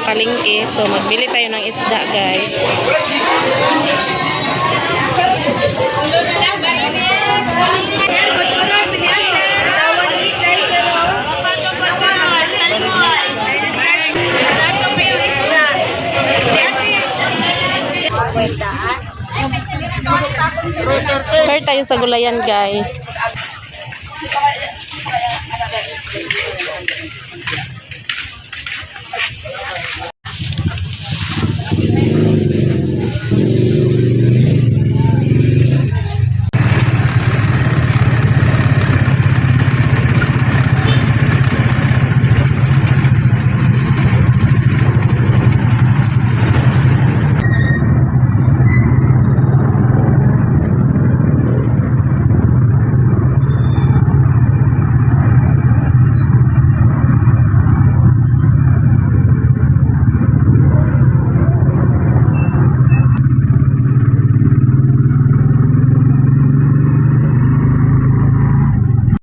palengke. So, magbili tayo ng isda, guys. Here tayo sa gulayan, guys.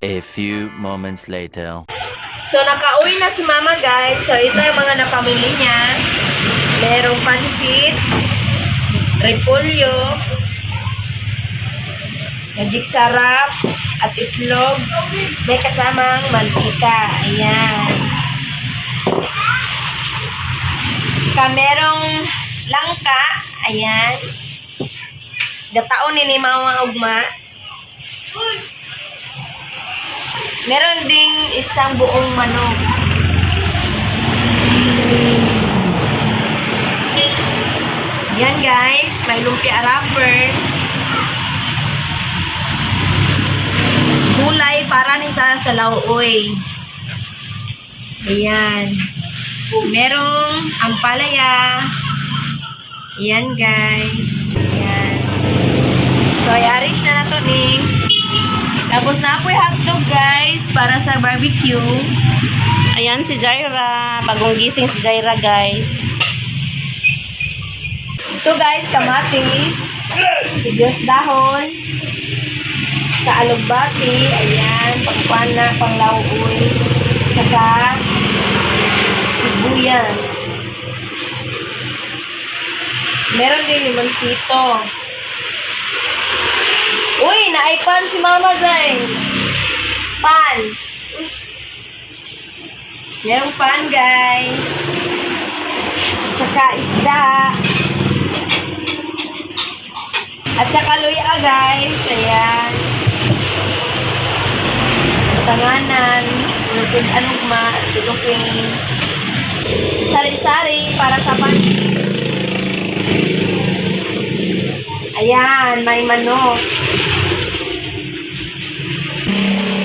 A few moments later. So, nakauwi na si Mama, guys. So, ito yung mga napamili niya. Merong pansit, repolyo, magic sarap, at itlog. May kasamang mantika. Ayan. Merong langka. Ayan. Gataon ni Mama Ugma. Meron ding isang buong manok. Yan, guys, may lumpia wrapper. Gulay para ni sa lauoy. Ayan. Merong ampalaya. Ayan, guys. Ayan. So, i-arrange na to ni. Tapos na po yung hotdog, guys, para sa barbecue. Ayan si Jaira. Bagong gising si Jaira, guys. Ito, guys, kamatis, sibuyas dahon, sa alugbati, ayan, pangpana, panglauoy, saka sibuyas. Meron din limonsito. Uy, naipan si Mama Zay. Pan. Merong pan, guys. Tsaka isda. At saka luya, guys. Ayan. Tanganan. Sinusud anong sinuking sari-sari para sa pan. Ayan, may manok.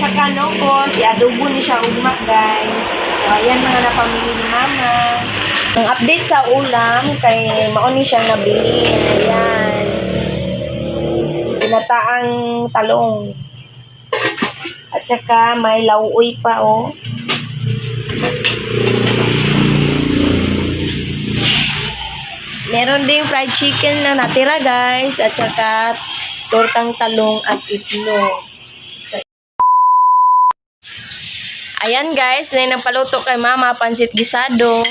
Tsaka po, si adobo ni siya ugma, guys. So, ayan mga napamili ni Mama. Ang update sa ulam, kay mauni siyang nabili. Ayan. Pinataang talong. At saka may lauoy pa, oh. Meron ding fried chicken na natira, guys. At saka tortang talong at itlog. Ayan, guys. Na nagpaluto kay Mama. Pansit gisado.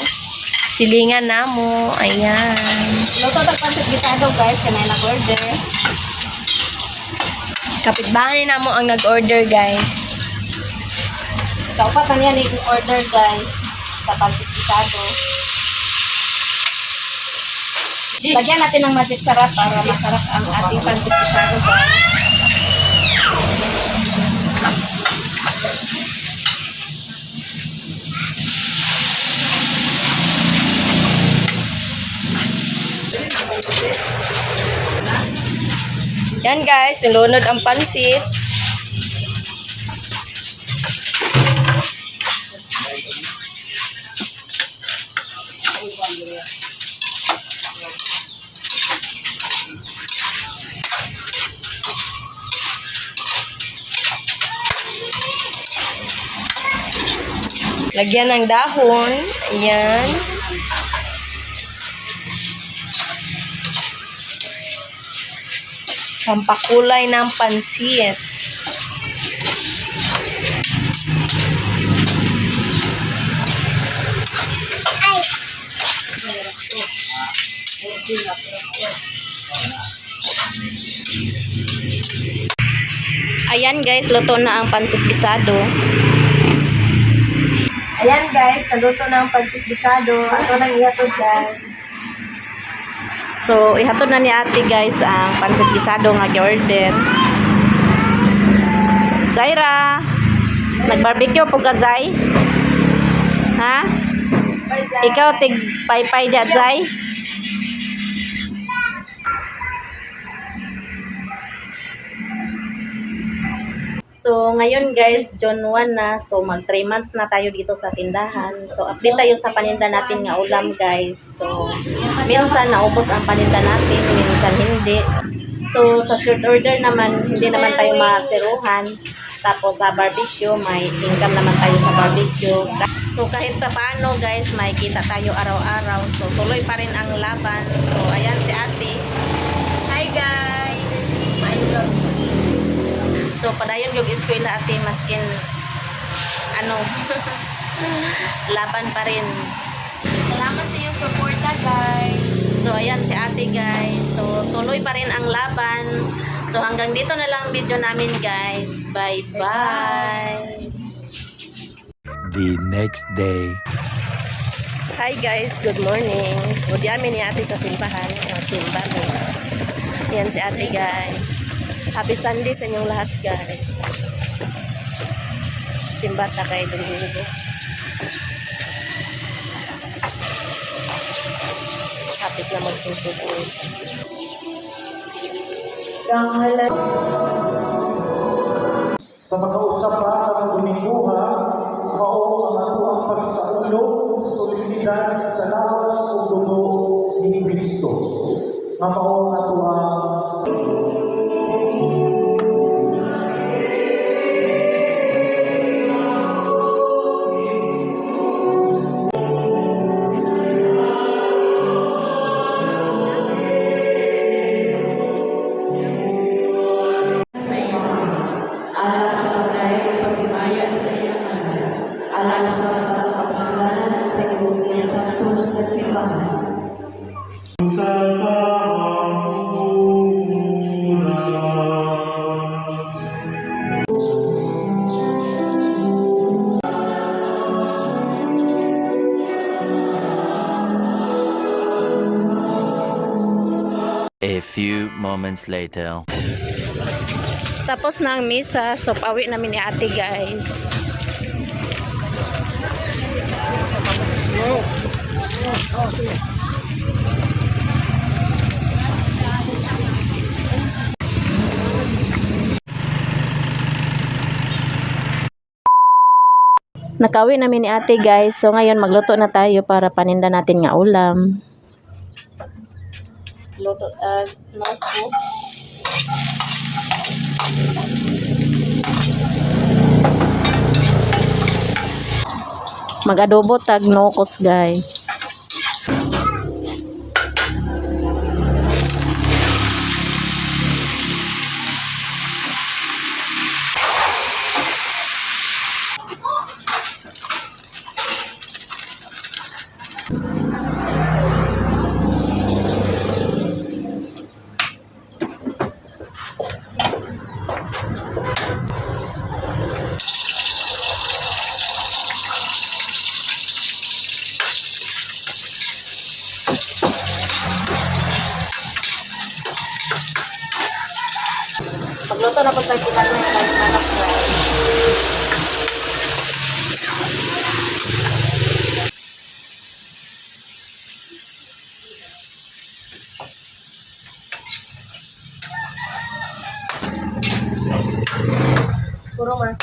Silingan na mo. Ayan. Luto ng pansit gisado, guys. Kanay nag-order. Kapitbahay na mo ang nag-order, guys. Kaupat na yan yung order, guys. Sa pansit gisado. Lagyan natin ng magic sarap para masarap ang ating pansit gisado, guys. Yan, guys, nilunod ang pansit. Lagyan ng dahon. Ayan. Pampakulay ng pansit. Ayan guys, luto na ang pansit bisado. Ayan guys, naluto na ang pancit bisado. Ato nang ihatod guys. So, ihatod na ni ate guys ang pansit bisado nga gi-order. Zaira, nag-barbecue po ka, Zay? Ha? Ikaw, tig-pay-pay diya, Zay? So, ngayon guys, June 1 na. So, mag 3 months na tayo dito sa tindahan. So, update tayo sa paninda natin nga ulam guys. So, minsan naubos ang paninda natin, minsan hindi. So, sa short order naman, hindi naman tayo maseruhan. Tapos sa barbecue, may income naman tayo sa barbecue. So, kahit pa paano guys, may kita tayo araw-araw. So, tuloy pa rin ang laban. So, ayan si ate. Hi guys! My vlog. So, padayon yung eskwela ate, maskin, ano, laban pa rin. Salamat sa iyong suporta guys. So, ayan si ate guys. So, tuloy pa rin ang laban. So, hanggang dito na lang video namin guys. Bye-bye! The next day. Hi guys, good morning. So, di amin ni ate sa simbahan. Simba mo. Ayan si ate guys. Happy Sunday sa inyong lahat guys. Simba ta kay Domingo. Kapit na magsingko po. Sa mga usapan ng Dominguha, mao ang ato ang pagsaulog sa solididad sa lawas o dugo ni Kristo. Nga mao ang ato ang A few moments later. Tapos na ang misa, so pauwi namin ni ate guys. Nakauwi namin ni ate guys. So ngayon magluto na tayo para paninda natin nga ulam. Luto nokos. Mag-adobo tag nokos guys. Pagluto na po tayo kita ng manok guys. Puro mas.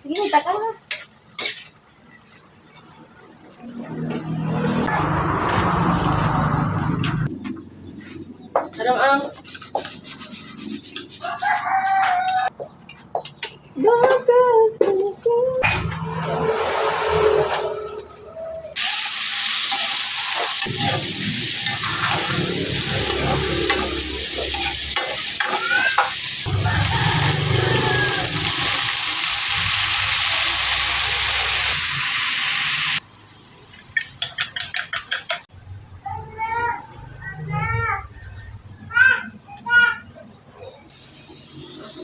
Sige, takal na. Adam ang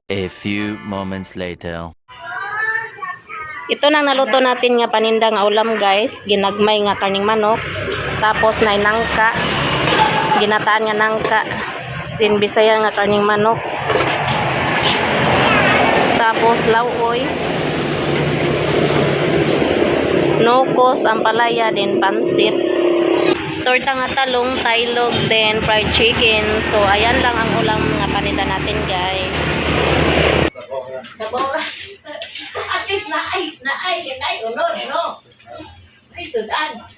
A few moments later. Ito nang naluto natin nga paninda nga ulam guys. Ginagmay nga karning manok. Tapos na nangka. Ginataan nga nangka. Din bisaya nga karning manok. Tapos lauoy. Nukos, ampalaya, din pansit. Torta nga talong, tailog, then fried chicken. So ayan lang ang ulam nga paninda natin guys. Sabora. At least na ay, unod, no? Ay, sudan.